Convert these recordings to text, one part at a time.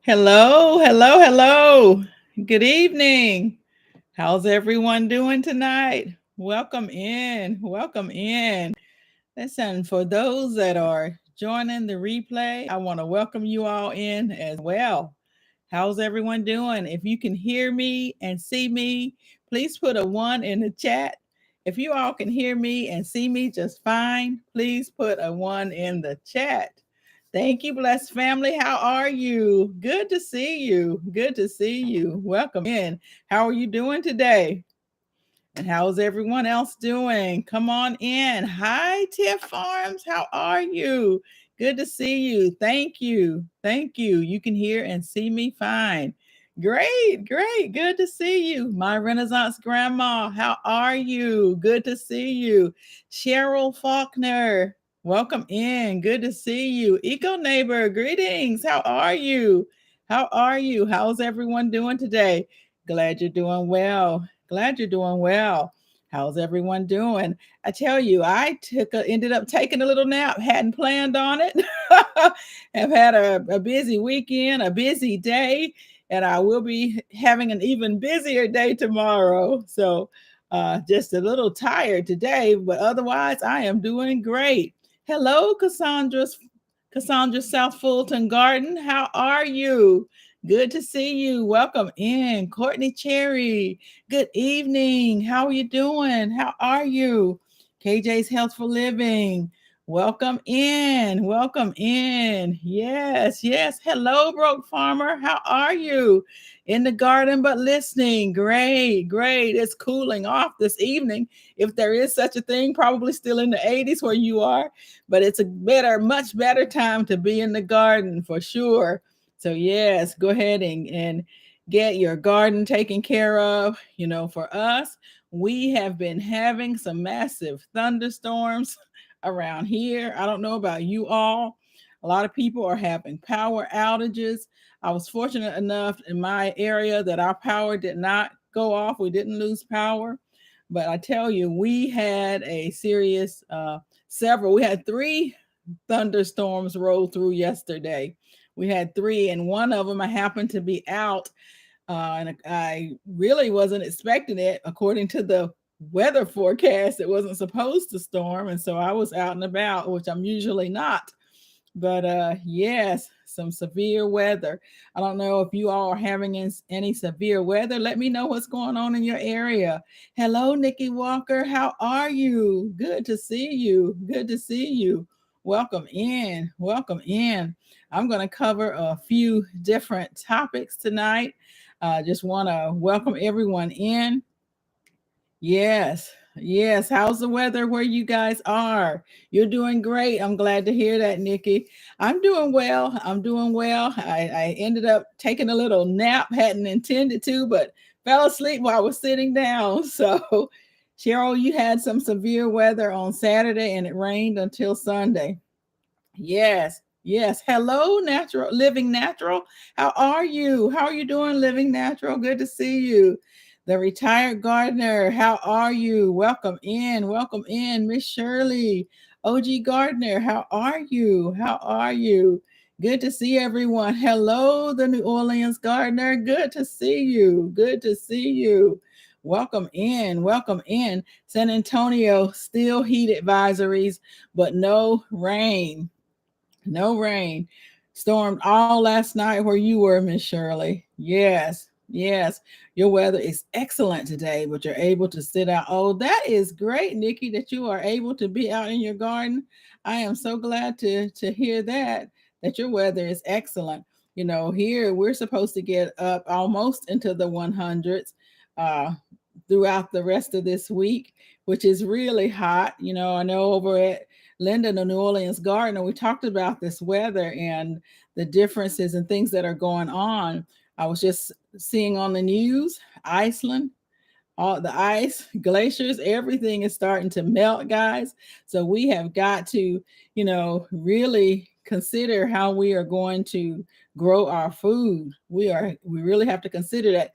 Hello, hello, hello. Good evening. How's everyone doing tonight? Welcome in. Welcome in. Listen, for those that are joining the replay, I want to welcome you all in as well. How's everyone doing? If you can hear me and see me, please put a one in the chat. If you all can hear me and see me just fine, please put a one in the chat. Thank you, blessed family. How are you? Good to see you. Good to see you. Welcome in. How are you doing today? And how's everyone else doing? Come on in. Hi, Tiff Farms. How are you? Good to see you. Thank you. Thank you. You can hear and see me fine. Great, great. Good to see you. My Renaissance grandma, how are you? Good to see you. Cheryl Faulkner, welcome in. Good to see you. Eco Neighbor, greetings. How are you? How are you? How's everyone doing today? Glad you're doing well. Glad you're doing well. How's everyone doing? I tell you, ended up taking a little nap. Hadn't planned on it. Have had a busy weekend, a busy day, and I will be having an even busier day tomorrow. So, just a little tired today, but otherwise, I am doing great. Hello, Cassandra South Fulton Garden. How are you? Good to see you. Welcome in. Courtney Cherry. Good evening. How are you doing? How are you? KJ's Healthful Living. Welcome in. Welcome in. Yes, yes. Hello, Broke Farmer. How are you? In the garden, but listening. Great, great. It's cooling off this evening. If there is such a thing, probably still in the 80s where you are, but it's a much better time to be in the garden for sure. So yes, go ahead and get your garden taken care of. You know, for us, we have been having some massive thunderstorms around here. I don't know about you all. A lot of people are having power outages. I was fortunate enough in my area that our power did not go off. We didn't lose power. But I tell you, we had a serious we had three thunderstorms roll through yesterday. We had three, and one of them I happened to be out, and I really wasn't expecting it. According to the weather forecast, it wasn't supposed to storm, and so I was out and about, which I'm usually not. But yes, some severe weather. I don't know if you all are having any severe weather. Let me know what's going on in your area. Hello, Nikki Walker. How are you? Good to see you. Good to see you. Welcome in. Welcome in. I'm going to cover a few different topics tonight. Just want to welcome everyone in. Yes, yes. How's the weather where you guys are? You're doing great. I'm glad to hear that, Nikki. I'm doing well. I'm doing well. I ended up taking a little nap, hadn't intended to, but fell asleep while I was sitting down. So, Cheryl, you had some severe weather on Saturday and it rained until Sunday. Yes, yes. Hello, Natural Living Natural. How are you? How are you doing, Living Natural? Good to see you. The retired gardener, how are you? Welcome in, Miss Shirley. OG Gardner, how are you? How are you? Good to see everyone. Hello, the New Orleans gardener. Good to see you. Good to see you. Welcome in. Welcome in. San Antonio, still heat advisories, but no rain. No rain. Stormed all last night where you were, Miss Shirley. Yes, yes. Your weather is excellent today, but you're able to sit out. Oh, that is great, Nikki, that you are able to be out in your garden. I am so glad to hear that your weather is excellent. You know, here we're supposed to get up almost into the 100s uh, throughout the rest of this week, which is really hot. You know, I know over at Linda, the New Orleans gardener, we talked about this weather and the differences and things that are going on. I was just seeing on the news, Iceland, all the ice, glaciers, everything is starting to melt, guys. So we have got to, really consider how we are going to grow our food. We really have to consider that.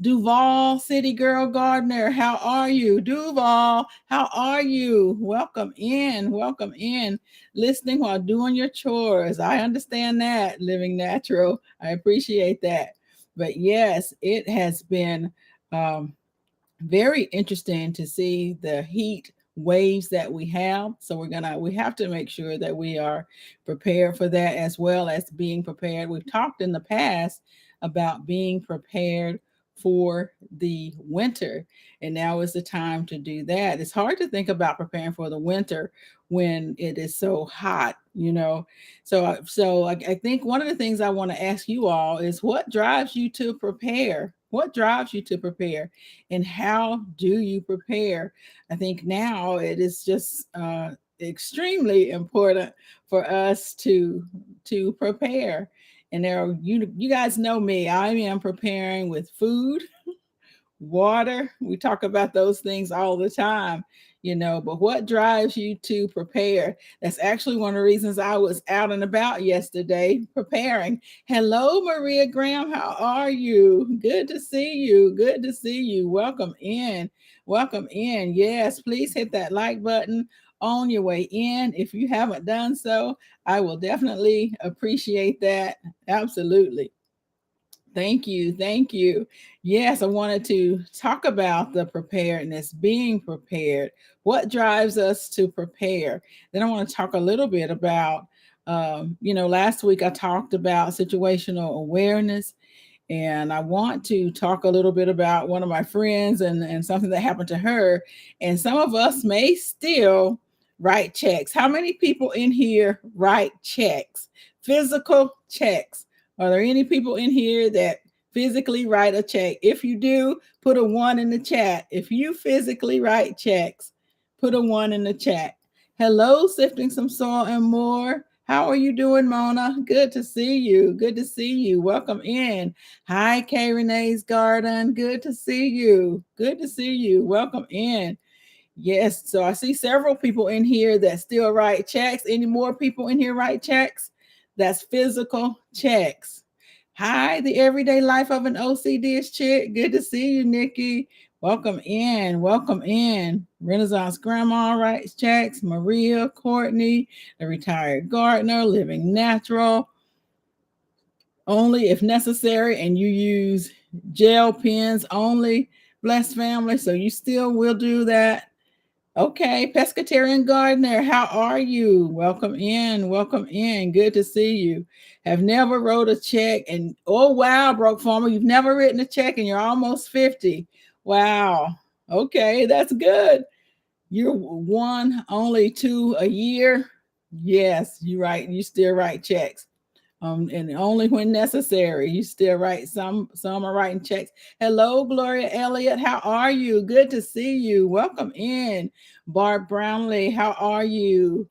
Duval City Girl Gardener, how are you? Duval, how are you? Welcome in. Welcome in. Listening while doing your chores. I understand that. Living natural. I appreciate that. But yes, it has been um, very interesting to see the heat waves that we have. So we have to make sure that we are prepared for that, as well as being prepared. We've talked in the past about being prepared for the winter, and now is the time to do that. It's hard to think about preparing for the winter when it is so hot, you know. So I think one of the things I want to ask you all is, what drives you to prepare? What drives you to prepare? And how do you prepare? I think now it is just extremely important for us to prepare. And you guys know me. I am preparing with food, water. We talk about those things all the time, but what drives you to prepare? That's actually one of the reasons I was out and about yesterday preparing. Hello, Maria Graham. How are you? Good to see you. Good to see you. Welcome in. Welcome in. Yes, please hit that like button on your way in. If you haven't done so, I will definitely appreciate that. Absolutely. Thank you. Thank you. Yes, I wanted to talk about the preparedness, being prepared. What drives us to prepare? Then I want to talk a little bit about, last week I talked about situational awareness, and I want to talk a little bit about one of my friends and something that happened to her. And some of us may still write checks. How many people in here write checks? Physical checks. Are there any people in here that physically write a check? If you do, put a 1 in the chat. If you physically write checks, put a 1 in the chat. Hello, Sifting Some Soil and More. How are you doing, Mona? Good to see you. Good to see you. Welcome in. Hi, Kay Renee's Garden. Good to see you. Good to see you. Welcome in. Yes, so I see several people in here that still write checks. Any more people in here write checks? That's physical checks. Hi, the everyday life of an OCD chick. Good to see you, Nikki. Welcome in. Welcome in. Renaissance Grandma writes checks. Maria, Courtney, the retired gardener, living natural. Only if necessary, and you use gel pens only. Blessed family. So you still will do that. Okay, pescatarian gardener, how are you? Welcome in, welcome in. Good to see you. Have never wrote a check, and oh wow, broke farmer, you've never written a check and you're almost 50. Wow. Okay, that's good. You're one, only 2 a year. Yes, you right. You still write checks. And only when necessary. You still write some are writing checks. Hello, Gloria Elliott. How are you? Good to see you. Welcome in. Barb Brownlee, how are you?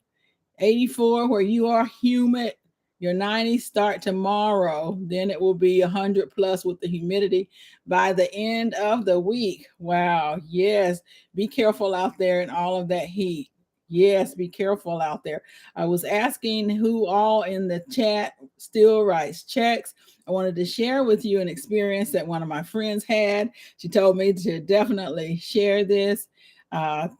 84, where you are humid. Your 90s start tomorrow. Then it will be 100 plus with the humidity by the end of the week. Wow. Yes. Be careful out there in all of that heat. Yes, be careful out there. I was asking who all in the chat still writes checks. I wanted to share with you an experience that one of my friends had. She told me to definitely share this.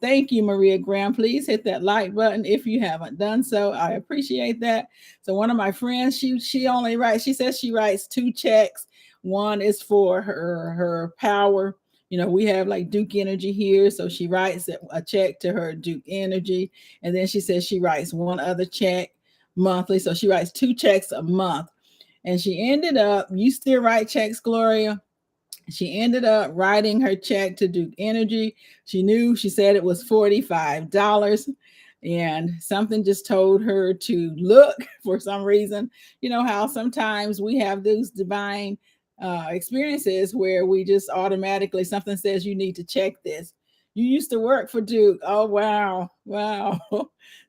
Thank you, Maria Graham. Please hit that like button if you haven't done so. I appreciate that. So one of my friends, she only writes, she says she writes 2 checks. One is for her power. We have like Duke Energy here. So she writes a check to her Duke Energy. And then she says she writes one other check monthly. So she writes 2 checks a month. And she ended up, you still write checks, Gloria? She ended up writing her check to Duke Energy. She said it was $45. And something just told her to look for some reason. You know how sometimes we have those divine experiences where we just automatically, something says you need to check this. You used to work for Duke. Oh, wow. Wow.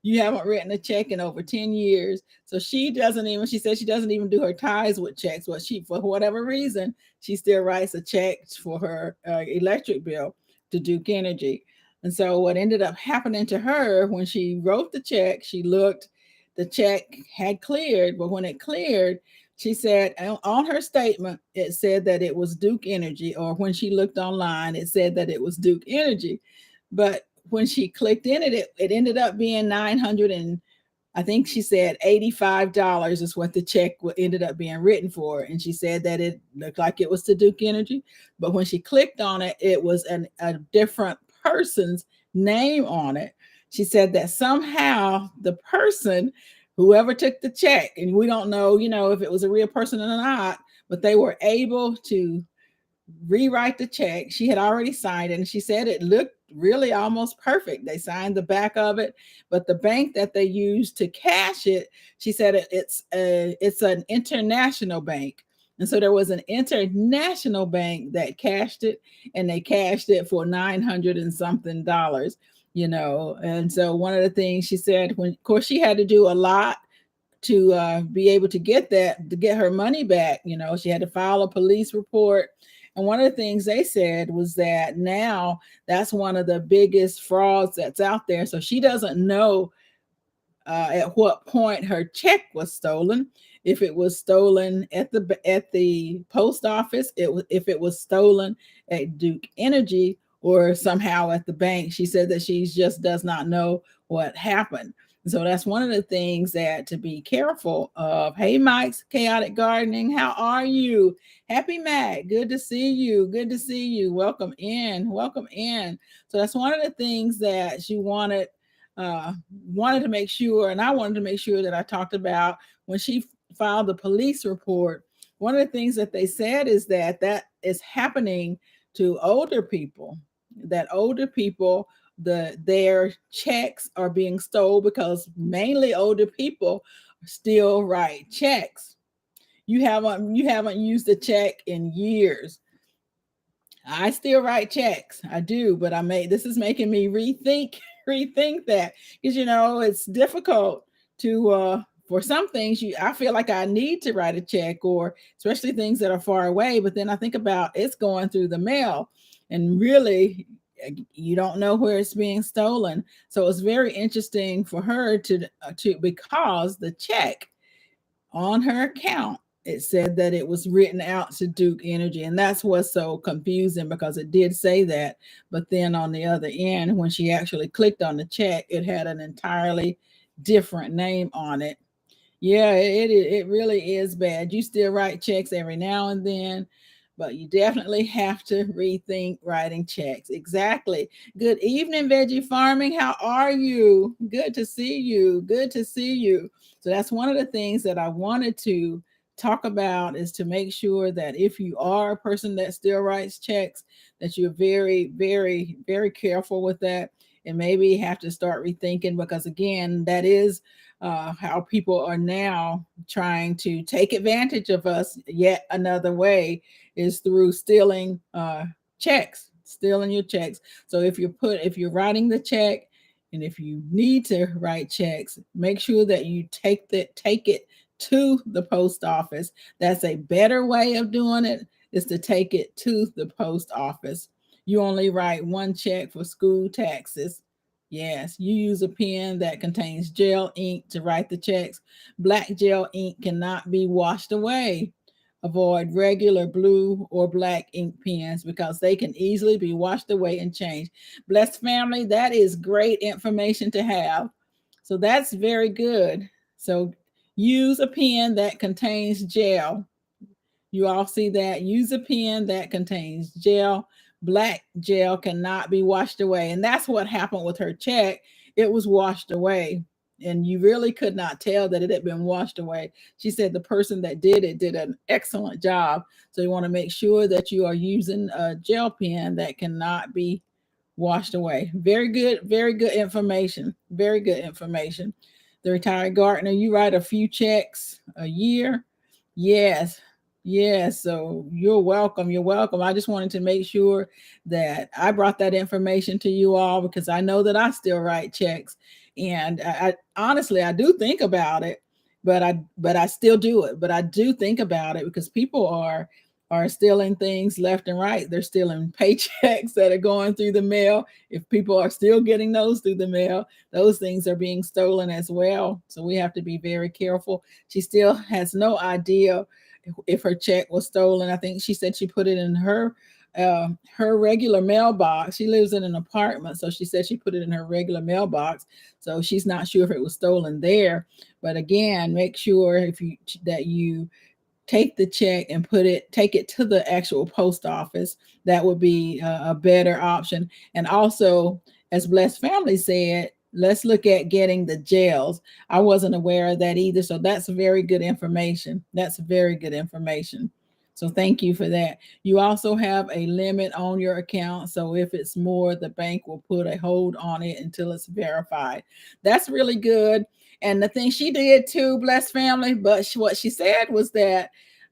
You haven't written a check in over 10 years. So she said she doesn't even do her ties with checks. But for whatever reason, she still writes a check for her electric bill to Duke Energy. And so what ended up happening to her when she wrote the check, she looked the check had cleared, but when it cleared, she said on her statement, it said that it was Duke Energy, or when she looked online, it said that it was Duke Energy. But when she clicked in it ended up being 900 and I think she said $85 is what the check ended up being written for. And she said that it looked like it was to Duke Energy. But when she clicked on it, it was a different person's name on it. She said that somehow the person, whoever took the check, and we don't know, if it was a real person or not, but they were able to rewrite the check. She had already signed it, and she said it looked really almost perfect. They signed the back of it, but the bank that they used to cash it, she said it's an international bank. And so there was an international bank that cashed it, and they cashed it for 900 and something dollars, And so one of the things she said, when of course she had to do a lot to be able to get her money back. She had to file a police report. And one of the things they said was that now that's one of the biggest frauds that's out there. So she doesn't know at what point her check was stolen. If it was stolen at the post office, if it was stolen at Duke Energy, or somehow at the bank. She said that she just does not know what happened. So that's one of the things that to be careful of. Hey, Mike's Chaotic Gardening, how are you? Happy Mac, good to see you. Good to see you. Welcome in. Welcome in. So that's one of the things that she wanted to make sure, and I wanted to make sure that I talked about when she filed the police report. One of the things that they said is that is happening to older people. That older people, their checks are being stolen because mainly older people still write checks. You haven't used a check in years. I still write checks. I do, but this is making me rethink that, because it's difficult to for some things I feel like I need to write a check, or especially things that are far away, but then I think about it's going through the mail, and really you don't know where it's being stolen. So it's very interesting for her to because the check on her account, it said that it was written out to Duke Energy. And that's what's so confusing, because it did say that. But then on the other end, when she actually clicked on the check, it had an entirely different name on it. Yeah, it really is bad. You still write checks every now and then, but you definitely have to rethink writing checks. Exactly. Good evening, Veggie Farming. How are you? Good to see you. Good to see you. So that's one of the things that I wanted to talk about, is to make sure that if you are a person that still writes checks, that you're very, very, very careful with that, and maybe have to start rethinking, because again, that is how people are now trying to take advantage of us. Yet another way is through stealing stealing your checks. So if you're writing the check, and if you need to write checks, make sure that you take it to the post office. That's a better way of doing it, is to take it to the post office. You only write one check for school taxes. Yes, you use a pen that contains gel ink to write the checks. Black gel ink cannot be washed away. Avoid regular blue or black ink pens, because they can easily be washed away and changed. Blessed family, that is great information to have. So that's very good. So use a pen that contains gel. You all see that? Use a pen that contains gel. Black gel cannot be washed away. And that's what happened with her check. It was washed away, and you really could not tell that it had been washed away. She said the person that did it did an excellent job. So you want to make sure that you are using a gel pen that cannot be washed away. Very good information. Very good information. The retired gardener, you write a few checks a year. Yes. Yes, so you're welcome. You're welcome. I just wanted to make sure that I brought that information to you all, because I know that I still write checks, and I honestly I do think about it, but I still do it. But I do think about it, because people are are stealing things left and right. They're stealing paychecks that are going through the mail. If people are still getting those through the mail, those things are being stolen as well. So we have to be very careful. She still has no idea if her check was stolen. I think she said she put it in her regular mailbox. She lives in an apartment, so she said she put it in her regular mailbox. So she's not sure if it was stolen there. But again, make sure if you that you take the check and take it to the actual post office. That would be a better option. And also, as Blessed Family said, let's look at getting the gels. I wasn't aware of that either, so that's very good information. That's very good information. So thank you for that. You also have a limit on your account, so if it's more, the bank will put a hold on it until it's verified. That's really good. And the thing she did too, Blessed Family, but what she said was that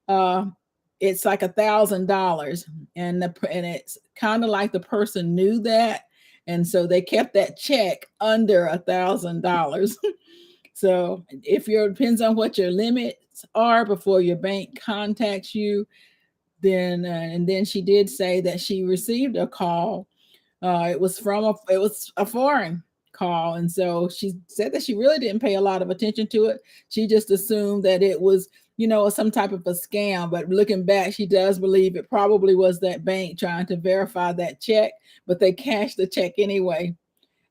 uh, it's like $1,000, and it's kind of like the person knew that, and so they kept that check under $1,000. So if your depends on what your limits are before your bank contacts you, then and then she did say that she received a call. It was a foreign call, and so she said that she really didn't pay a lot of attention to it. She just assumed that it was, some type of a scam. But looking back, she does believe it probably was that bank trying to verify that check, but they cashed the check anyway.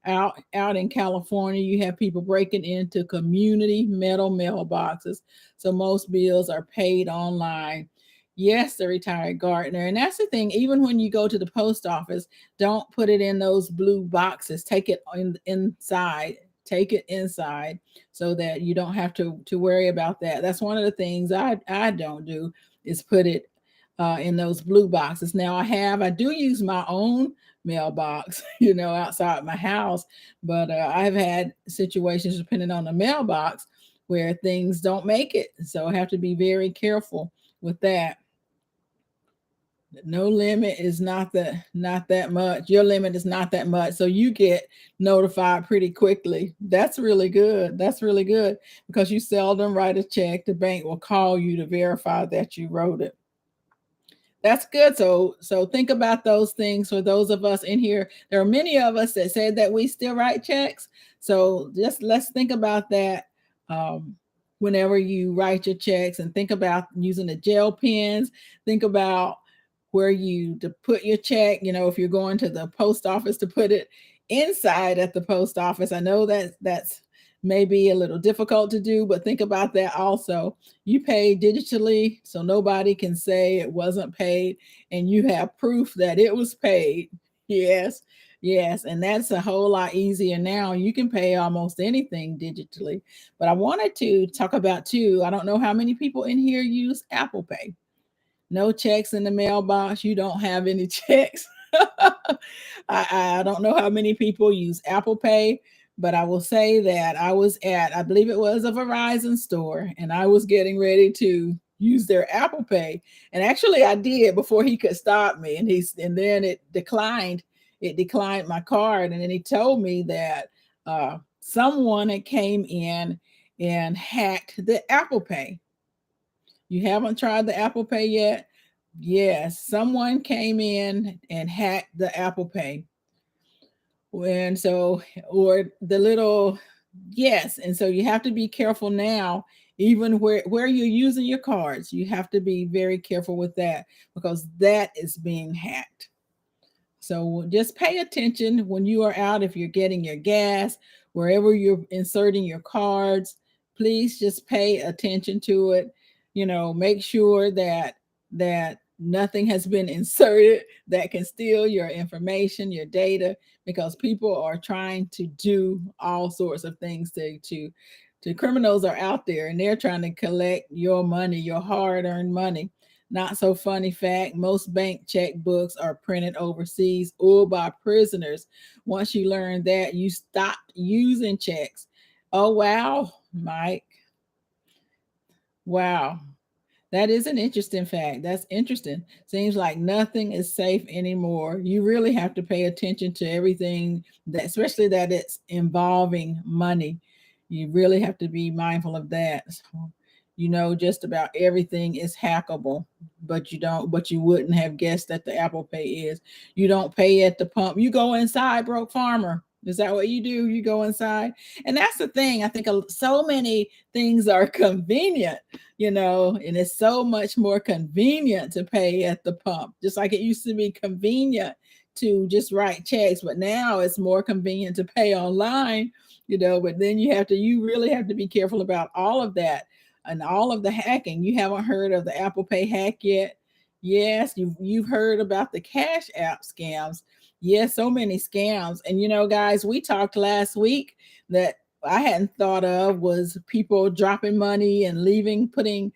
Out in California, you have people breaking into community metal mailboxes. So most bills are paid online. Yes, the retired gardener. And that's the thing, even when you go to the post office, don't put it in those blue boxes. Take it inside. Take it inside so that you don't have to worry about that. That's one of the things I don't do, is put it in those blue boxes. Now I do use my own mailbox, outside my house, but I've had situations, depending on the mailbox, where things don't make it. So I have to be very careful with that. No limit is not that much. Your limit is not that much, so you get notified pretty quickly. That's really good. That's really good, because you seldom write a check. The bank will call you to verify that you wrote it. That's good. So think about those things for those of us in here. There are many of us that said that we still write checks. So just let's think about that whenever you write your checks, and think about using the gel pens. Think about where you to put your check. If you're going to the post office, to put it inside at the post office. I know that's maybe a little difficult to do, but think about that also. You pay digitally, so nobody can say it wasn't paid, and you have proof that it was paid. Yes, yes, and that's a whole lot easier now. You can pay almost anything digitally. But I wanted to talk about too, I don't know how many people in here use Apple Pay. No checks in the mailbox. You don't have any checks. I don't know how many people use Apple Pay, but I will say that I believe it was a Verizon store, and I was getting ready to use their Apple Pay. And actually I did before he could stop me. And then it declined. It declined my card. And then he told me that someone had came in and hacked the Apple Pay. You haven't tried the Apple Pay yet? Yes, someone came in and hacked the Apple Pay. And so, or the little, yes. And so you have to be careful now, even where you're using your cards. You have to be very careful with that, because that is being hacked. So just pay attention when you are out, if you're getting your gas, wherever you're inserting your cards, please just pay attention to it. Make sure that nothing has been inserted that can steal your information, your data, because people are trying to do all sorts of things to criminals are out there, and they're trying to collect your money, your hard-earned money. Not so funny fact, most bank checkbooks are printed overseas or by prisoners. Once you learn that, you stopped using checks. Oh, wow, Mike. Wow. That is an interesting fact. That's interesting. Seems like nothing is safe anymore. You really have to pay attention to everything that, especially that it's involving money. You really have to be mindful of that. So just about everything is hackable, but you wouldn't have guessed that the Apple Pay is. You don't pay at the pump. You go inside, broke farmer. Is that what you do? You go inside. And that's the thing. I think so many things are convenient, and it's so much more convenient to pay at the pump, just like it used to be convenient to just write checks, but now it's more convenient to pay online, but then you really have to be careful about all of that and all of the hacking. You haven't heard of the Apple Pay hack yet? Yes, you've heard about the Cash App scams. Yes, so many scams. And guys, we talked last week that I hadn't thought of was people dropping money and putting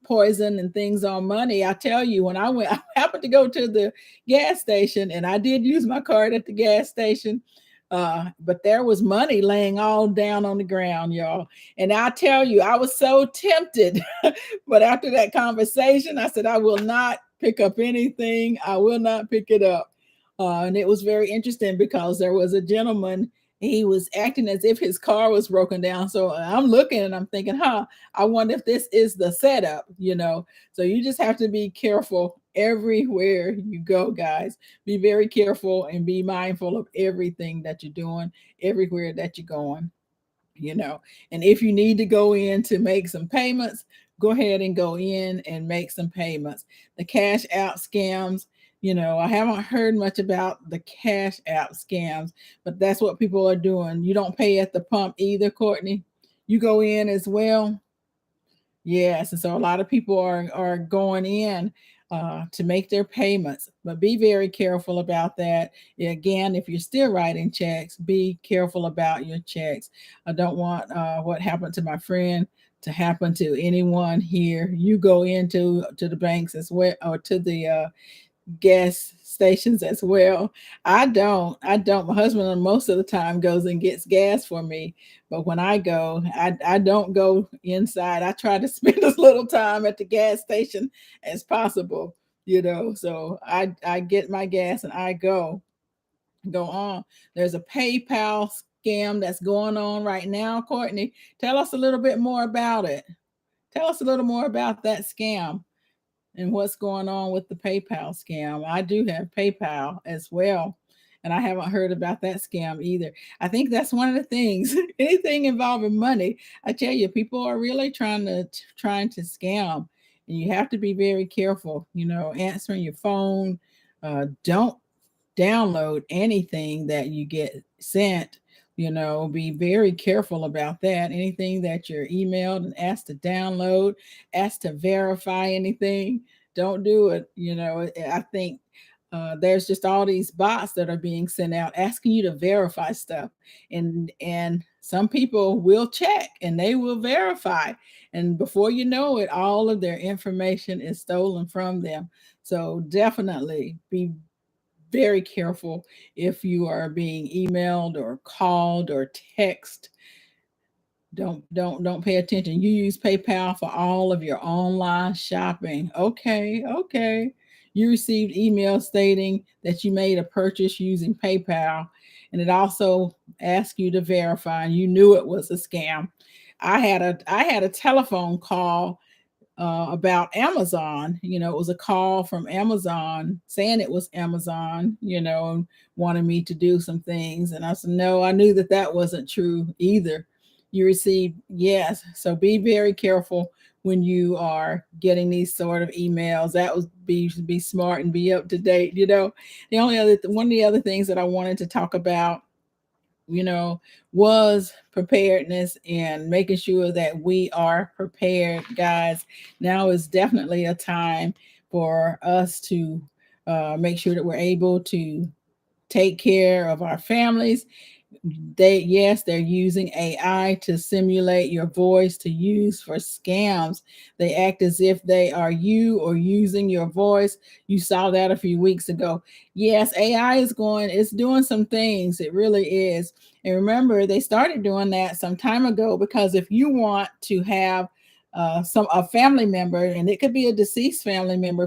poison and things on money. I tell you, when I happened to go to the gas station, and I did use my card at the gas station, but there was money laying all down on the ground, y'all. And I tell you, I was so tempted. But after that conversation, I said, I will not pick up anything. I will not pick it up. And it was very interesting because there was a gentleman, he was acting as if his car was broken down. So I'm looking and I'm thinking, I wonder if this is the setup. So you just have to be careful everywhere you go, guys. Be very careful and be mindful of everything that you're doing, everywhere that you're going. And if you need to go in to make some payments, go ahead and go in and make some payments. The cash out scams, I haven't heard much about the cash out scams, but that's what people are doing. You don't pay at the pump either, Courtney. You go in as well. Yes, and so a lot of people are going in to make their payments, but be very careful about that. Again, if you're still writing checks, be careful about your checks. I don't want what happened to my friend to happen to anyone here. You go into to the banks as well, or to the gas stations as well. I don't. My husband most of the time goes and gets gas for me, but when I go, I don't go inside. I try to spend as little time at the gas station as possible, so I get my gas and I go on. There's a PayPal scam that's going on right now. Courtney, tell us a little bit more about it. Tell us a little more about that scam and what's going on with the PayPal scam. I do have PayPal as well, and I haven't heard about that scam either. I think that's one of the things. Anything involving money, I tell you, people are really trying to scam, and you have to be very careful. Answering your phone. Don't download anything that you get sent. Be very careful about that. Anything that you're emailed and asked to download, asked to verify anything, don't do it. I think there's just all these bots that are being sent out asking you to verify stuff, and some people will check and they will verify, and before you know it, all of their information is stolen from them. So definitely be very careful if you are being emailed or called or text. Don't pay attention. You use PayPal for all of your online shopping. Okay, okay. You received email stating that you made a purchase using PayPal, and it also asked you to verify, and you knew it was a scam. I had a telephone call about Amazon. It was a call from Amazon saying it was Amazon, and wanted me to do some things. And I said, no, I knew that that wasn't true either. You received, yes. So be very careful when you are getting these sort of emails. That would be smart and be up to date. The only other one of the other things that I wanted to talk about was preparedness and making sure that we are prepared, guys. Now is definitely a time for us to make sure that we're able to take care of our families. They're using AI to simulate your voice to use for scams. They act as if they are you or using your voice. You saw that a few weeks ago. Yes, AI it's doing some things. It really is. And remember, they started doing that some time ago, because if you want to have a family member, and it could be a deceased family member,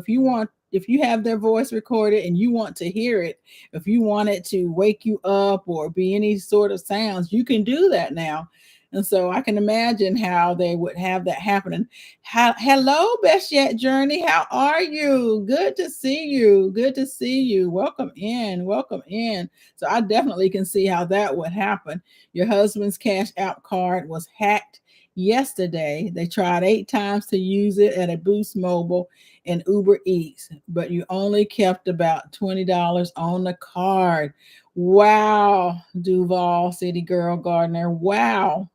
if you have their voice recorded and you want to hear it, if you want it to wake you up or be any sort of sounds, you can do that now. And so I can imagine how they would have that happening. Hello, Best Yet Journey. How are you? Good to see you. Good to see you. Welcome in. Welcome in. So I definitely can see how that would happen. Your husband's Cash App card was hacked yesterday. They tried 8 times to use it at a Boost Mobile and Uber Eats, but you only kept about $20 on the card. Wow, Duval City Girl Gardner. Wow.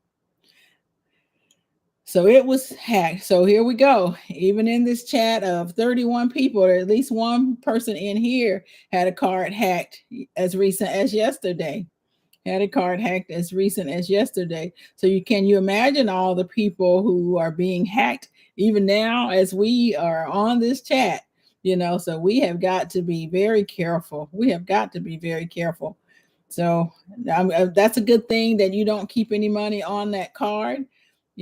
So it was hacked. So here we go. Even in this chat of 31 people, or at least one person in here had a card hacked as recent as yesterday. Had a card hacked as recent as yesterday. So you imagine all the people who are being hacked even now as we are on this chat, so we have got to be very careful. We have got to be very careful. So that's a good thing that you don't keep any money on that card.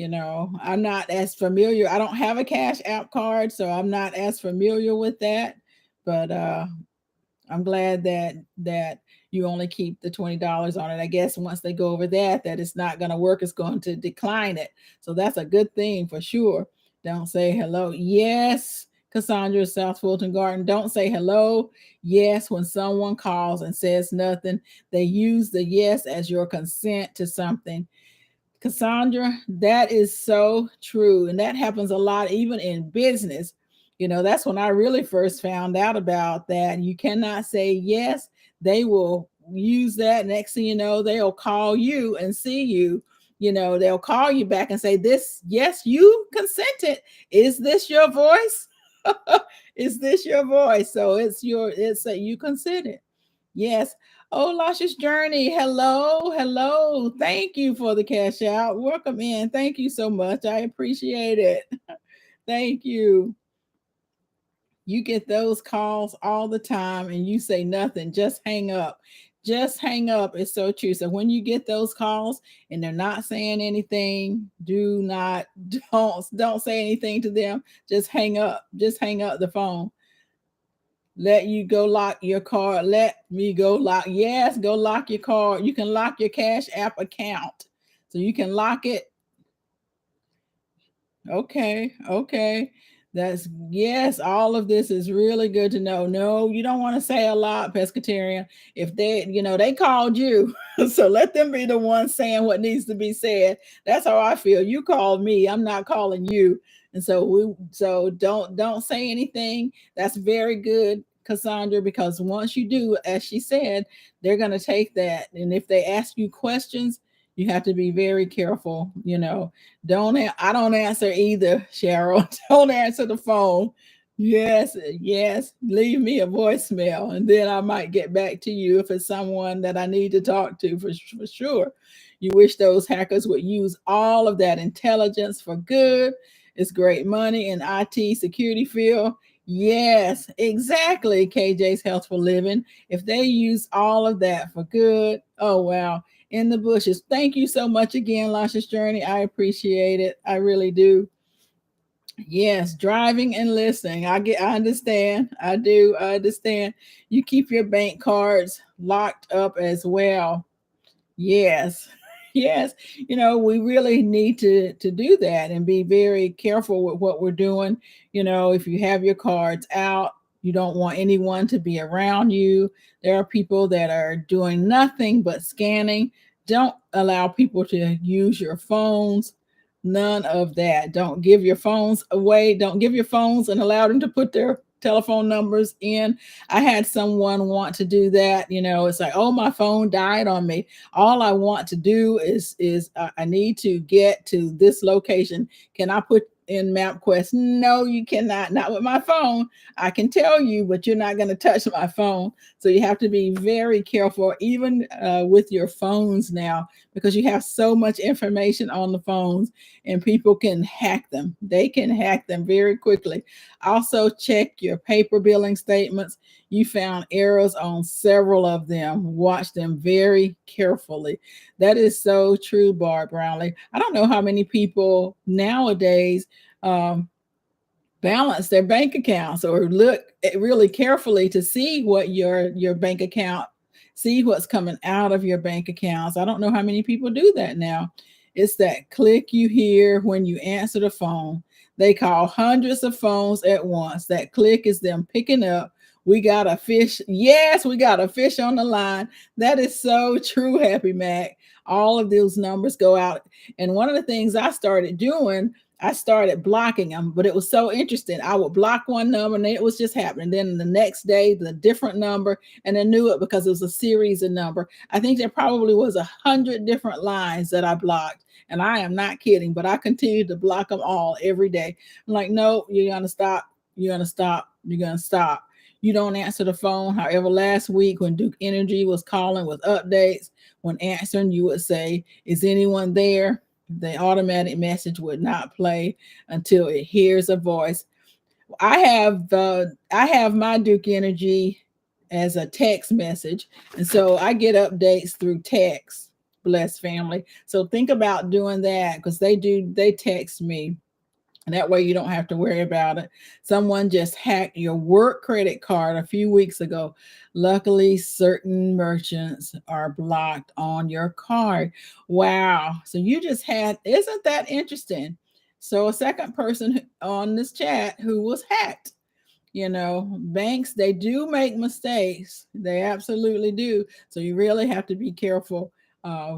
I'm not as familiar. I don't have a Cash App card, so I'm not as familiar with that. But I'm glad that you only keep the $20 on it. I guess once they go over that it's not going to work. It's going to decline it. So that's a good thing for sure. Don't say hello. Yes, Cassandra, South Fulton Garden. Don't say hello. Yes, when someone calls and says nothing, they use the yes as your consent to something. Cassandra, that is so true. And that happens a lot, even in business. That's when I really first found out about that. You cannot say yes. They will use that. Next thing you know, they'll call you and see you. They'll call you back and say, "This, yes, you consented. Is this your voice? Is this your voice?" So it's that you consented. Yes. Oh, Luscious Journey. Hello. Hello. Thank you for the cash out. Welcome in. Thank you so much. I appreciate it. Thank you. You get those calls all the time and you say nothing. Just hang up. Just hang up. It's so true. So when you get those calls and they're not saying anything, don't say anything to them. Just hang up. Just hang up the phone. Let you go lock your card. Let me go lock. Yes, go lock your card. You can lock your Cash App account. So you can lock it. Okay. Okay. Yes, all of this is really good to know. No, you don't want to say a lot, pescatarian. If they called you, so let them be the one saying what needs to be said. That's how I feel. You called me. I'm not calling you. And so don't say anything. That's very good, Cassandra, because once you do, as she said, they're going to take that. And if they ask you questions, you have to be very careful. I don't answer either, Cheryl. Don't answer the phone. Yes, yes. Leave me a voicemail, and then I might get back to you if it's someone that I need to talk to for sure. You wish those hackers would use all of that intelligence for good. It's great money in IT security field. Yes, exactly. KJ's Healthful Living. If they use all of that for good, oh wow. In the bushes. Thank you so much again, Lasha's Journey. I appreciate it. I really do. Yes, driving and listening. I understand. I do. I understand. You keep your bank cards locked up as well. Yes. Yes. We really need to do that and be very careful with what we're doing. If you have your cards out, you don't want anyone to be around you. There are people that are doing nothing but scanning. Don't allow people to use your phones. None of that. Don't give your phones away. Don't give your phones and allow them to put their telephone numbers in. I had someone want to do that. It's like, oh, my phone died on me. All I want to do is I need to get to this location. Can I put in MapQuest? No, you cannot. Not with my phone. I can tell you, but you're not going to touch my phone. So you have to be very careful, even with your phones now, because you have so much information on the phones and people can hack them. They can hack them very quickly. Also, check your paper billing statements. You found errors on several of them. Watch them very carefully. That is so true, Barb Brownlee. I don't know how many people nowadays balance their bank accounts or look really carefully to see what your bank account, see what's coming out of your bank accounts. I don't know how many people do that now. It's that click you hear when you answer the phone. They call hundreds of phones at once. That click is them picking up. We got a fish. Yes, we got a fish on the line. That is so true, Happy Mac. All of those numbers go out. And one of the things I started doing, I started blocking them, but it was so interesting. I would block one number and it was just happening. Then the next day, the different number, and I knew it because it was a series of number. I think there probably was 100 different lines that I blocked. And I am not kidding, but I continued to block them all every day. I'm like, no, you're going to stop. You're going to stop. You're going to stop. You don't answer the phone. However, last week when Duke Energy was calling with updates, when answering, you would say, is anyone there? The automatic message would not play until it hears a voice. I have my Duke Energy as a text message, and so I get updates through text. Bless family. So think about doing that because they text me. And that way you don't have to worry about it. Someone just hacked your work credit card a few weeks ago. Luckily, certain merchants are blocked on your card. Wow. So you just had, isn't that interesting? So a second person on this chat who was hacked. Banks, they do make mistakes. They absolutely do. So you really have to be careful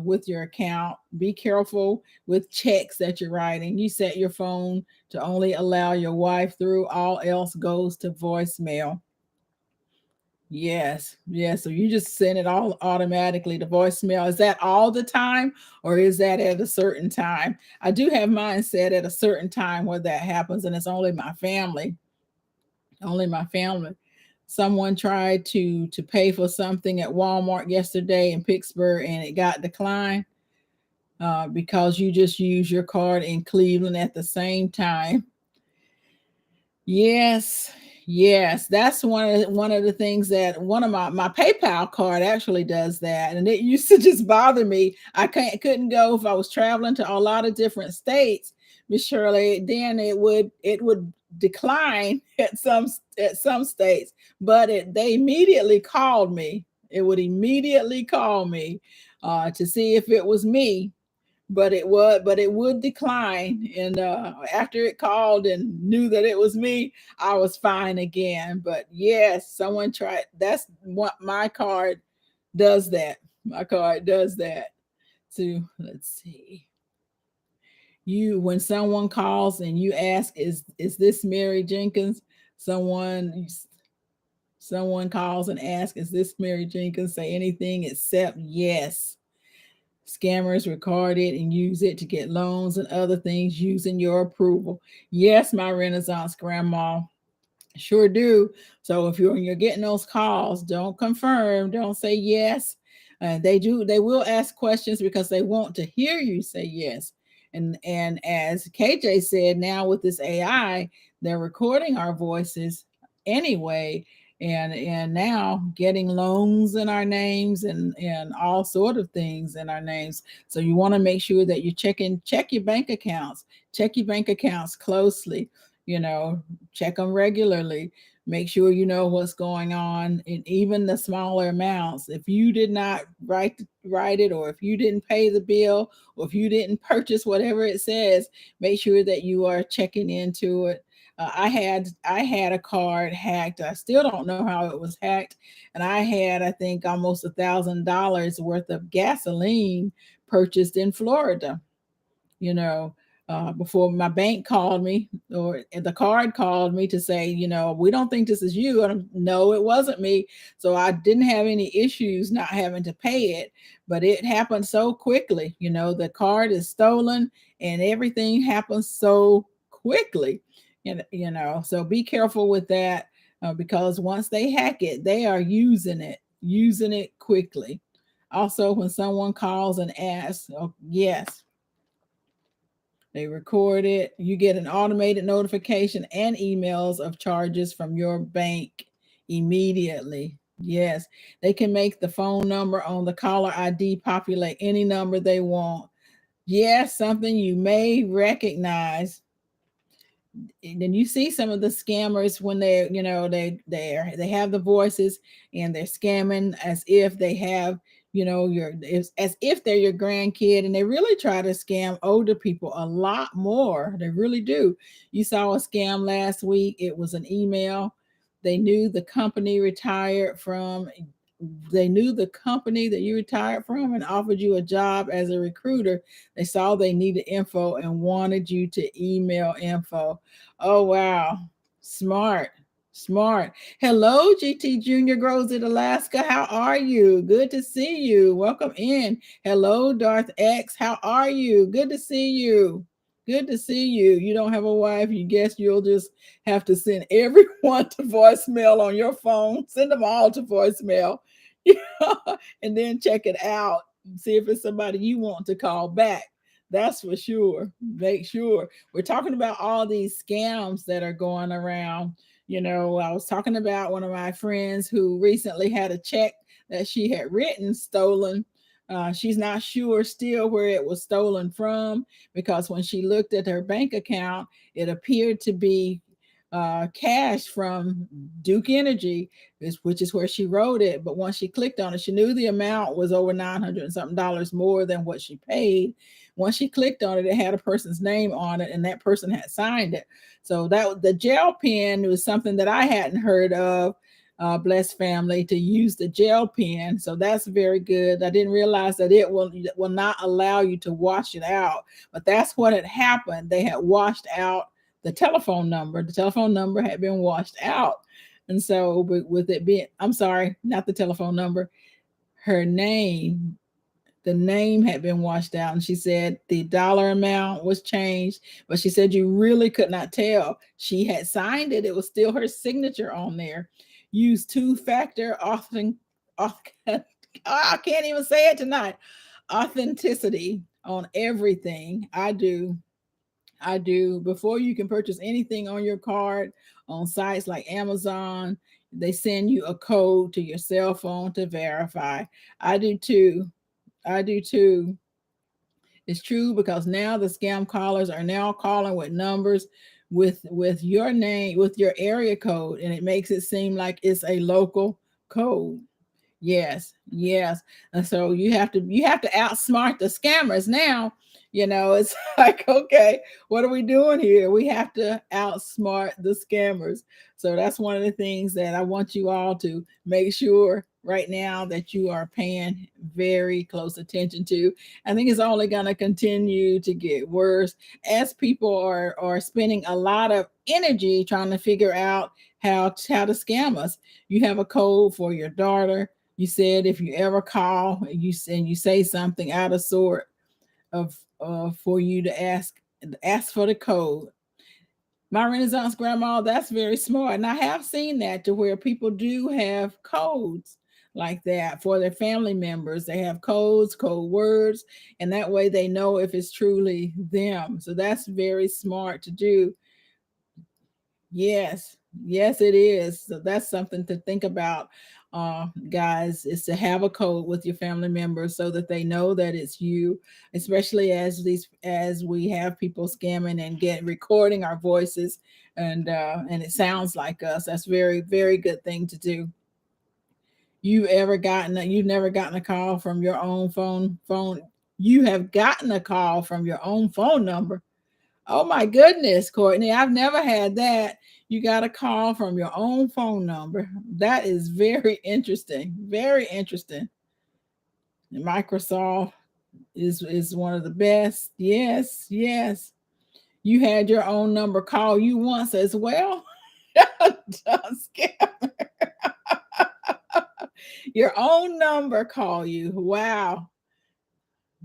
with your account. Be careful with checks that you're writing. You set your phone to only allow your wife through, all else goes to voicemail. Yes, yes. So you just send it all automatically to voicemail. Is that all the time or is that at a certain time? I do have mine set at a certain time where that happens, and it's only my family. Only my family. Someone tried to pay for something at Walmart yesterday in Pittsburgh and it got declined because you just use your card in Cleveland at the same time. Yes, yes, that's one of the things that one of my PayPal card actually does that, and it used to just bother me. I couldn't go if I was traveling to a lot of different states, Miss Shirley. Then it would decline at some states, but they immediately called me. It would immediately call me to see if it was me, but it would decline, and after it called and knew that it was me, I was fine again. But yes, someone tried. That's what my card does. That my card does that. So let's see. You When someone calls and you ask, is this Mary Jenkins? Someone calls and asks, is this Mary Jenkins? Say anything except yes. Scammers record it and use it to get loans and other things using your approval. Yes, my Renaissance grandma. Sure do. So if you're getting those calls, don't confirm, don't say yes. They will ask questions because they want to hear you say yes. And as KJ said, now with this AI, they're recording our voices anyway, and now getting loans in our names and all sort of things in our names. So you want to make sure that you check your bank accounts, check your bank accounts closely, check them regularly. Make sure you know what's going on, and even the smaller amounts. If you did not write it, or if you didn't pay the bill, or if you didn't purchase whatever it says, make sure that you are checking into it. I had a card hacked. I still don't know how it was hacked, and I think almost $1,000 worth of gasoline purchased in Florida. You know, before my bank called me, or the card called me to say, we don't think this is you. And no, it wasn't me. So I didn't have any issues not having to pay it, but it happened so quickly. The card is stolen and everything happens so quickly. So be careful with that because once they hack it, they are using it quickly. Also, when someone calls and asks, oh, yes, they record it. You get an automated notification and emails of charges from your bank immediately. Yes, they can make the phone number on the caller ID populate any number they want. Yes, something you may recognize. And then you see some of the scammers when they have the voices and they're scamming as if they have it's as if they're your grandkid, and they really try to scam older people a lot more. They really do. You saw a scam last week. It was an email. They knew the company retired from they knew the company that you retired from and offered you a job as a recruiter. They saw they needed info and wanted you to email info. Oh, wow. Smart. Smart. Hello, GT Junior Grows in Alaska. How are you? Good to see you. Welcome in. Hello, Darth X. How are you? Good to see you. Good to see you. You don't have a wife. You guess you'll just have to send everyone to voicemail on your phone. Send them all to voicemail. And then check it out. See if it's somebody you want to call back. That's for sure. Make sure. We're talking about all these scams that are going around. I was talking about one of my friends who recently had a check that she had written stolen. She's not sure still where it was stolen from, because when she looked at her bank account, it appeared to be cash from Duke Energy, which is where she wrote it. But once she clicked on it, she knew the amount was over 900 and something dollars more than what she paid. Once she clicked on it, it had a person's name on it, and that person had signed it. So that the gel pen was something that I hadn't heard of. Blessed family, to use the gel pen. So that's very good. I didn't realize that it will not allow you to wash it out, but that's what had happened. They had washed out the telephone number. The telephone number had been washed out. And so with it being, I'm sorry, not the telephone number, her name, the name had been washed out. And she said the dollar amount was changed, but she said you really could not tell. She had signed it. It was still her signature on there. Use two-factor I can't even say it tonight. Authenticity on everything. I do. Before you can purchase anything on your card on sites like Amazon, they send you a code to your cell phone to verify. I do too. I do too. It's true, because now the scam callers are now calling with numbers with your name, with your area code, and it makes it seem like it's a local code. Yes, yes. And so you have to outsmart the scammers now. It's like, okay, what are we doing here? We have to outsmart the scammers. So that's one of the things that I want you all to make sure right now that you are paying very close attention to. I think it's only going to continue to get worse as people are spending a lot of energy trying to figure out how to scam us. You have a code for your daughter. You said if you ever call and you say something out of sort of for you to ask for the code. My Renaissance grandma, that's very smart. And I have seen that, to where people do have codes like that for their family members. They have codes, code words, and that way they know if it's truly them. So that's very smart to do. Yes, yes, it is. So that's something to think about, guys, is to have a code with your family members so that they know that it's you, especially as we have people scamming and get recording our voices, and it sounds like us. That's very, very good thing to do. You've never gotten a call from your own phone. You have gotten a call from your own phone number. Oh my goodness, Courtney, I've never had that. You got a call from your own phone number. That is very interesting. Very interesting. Microsoft is one of the best. Yes, yes. You had your own number call you once as well. Your own number call you. Wow.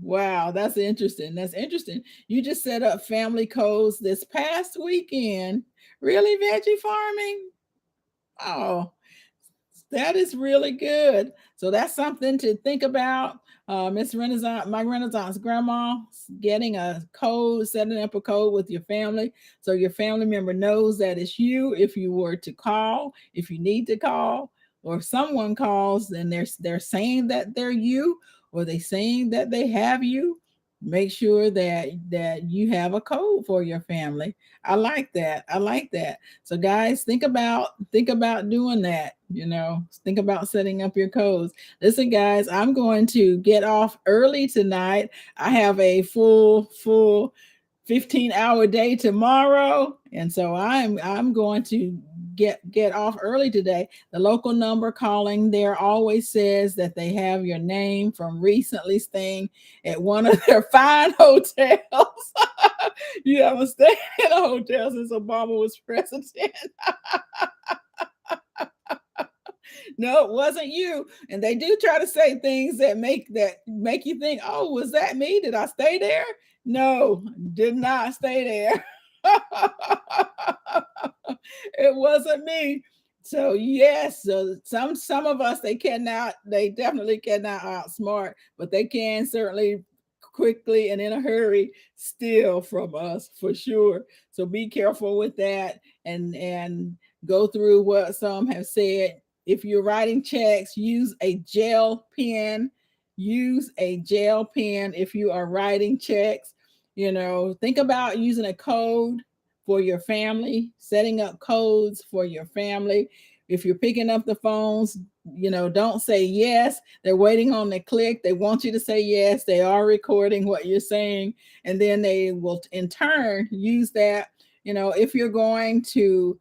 Wow, that's interesting. That's interesting. You just set up family codes this past weekend. Really, veggie farming? Oh, that is really good. So that's something to think about. Miss Renaissance, my Renaissance grandma, getting a code, setting up a code with your family, so your family member knows that it's you. If you were to call, if you need to call, or if someone calls and they're saying that they're you, or they saying that they have you, make sure that you have a code for your family. I like that. I like that. So guys, think about doing that. Think about setting up your codes. Listen, guys, I'm going to get off early tonight. I have a full 15-hour day tomorrow, and so I'm going to get off early today. The local number calling there always says that they have your name from recently staying at one of their fine hotels. You haven't stayed in a hotel since Obama was president. No, it wasn't you. And they do try to say things that make you think, oh, was that me? Did I stay there? No, did not stay there. It wasn't me. So yes, so some of us they definitely cannot outsmart, but they can certainly quickly and in a hurry steal from us for sure. So be careful with that, and go through what some have said. If you're writing checks, use a gel pen. Use a gel pen if you are writing checks. Think about using a code for your family, setting up codes for your family. If you're picking up the phones, don't say yes. They're waiting on the click. They want you to say yes. They are recording what you're saying. And then they will, in turn, use that. If you're going to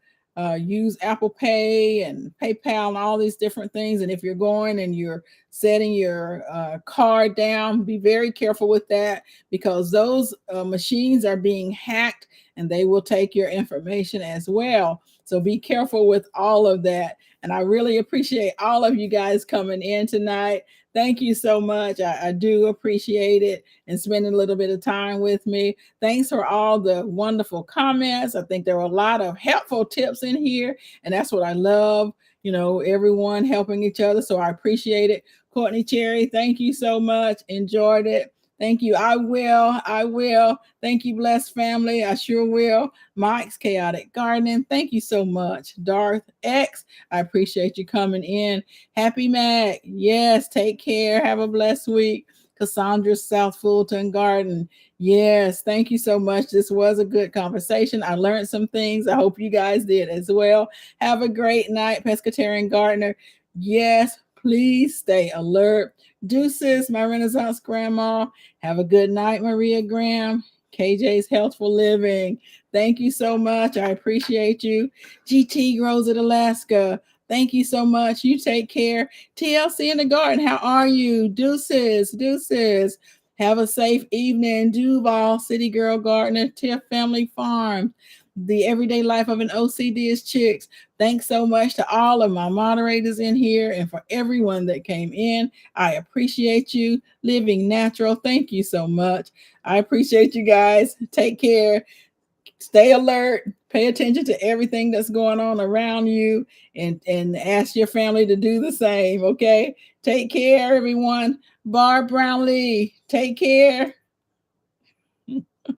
use Apple Pay and PayPal and all these different things, and if you're going and you're setting your card down, be very careful with that, because those machines are being hacked and they will take your information as well. So be careful with all of that. And I really appreciate all of you guys coming in tonight. Thank you so much. I do appreciate it, and spending a little bit of time with me. Thanks for all the wonderful comments. I think there were a lot of helpful tips in here, and that's what I love. Everyone helping each other. So I appreciate it. Courtney Cherry, thank you so much. Enjoyed it. Thank you. I will. I will. Thank you, blessed family. I sure will. Mike's Chaotic Gardening. Thank you so much. Darth X, I appreciate you coming in. Happy Mac. Yes, take care. Have a blessed week. Cassandra's South Fulton Garden. Yes, thank you so much. This was a good conversation. I learned some things. I hope you guys did as well. Have a great night, Pescatarian Gardener. Yes, please stay alert. Deuces, my Renaissance grandma. Have a good night, Maria Graham. KJ's Healthful Living. Thank you so much. I appreciate you. GT Grows at Alaska. Thank you so much. You take care. TLC in the Garden, how are you? Deuces, deuces. Have a safe evening. Duval, City Girl Gardener, Tiff Family Farm. The Everyday Life of an OCD is Chicks. Thanks so much to all of my moderators in here, and for everyone that came in. I appreciate you. Living Natural, thank you so much. I appreciate you guys. Take care. Stay alert. Pay attention to everything that's going on around you, and ask your family to do the same, okay? Take care, everyone. Barb Brownlee, take care.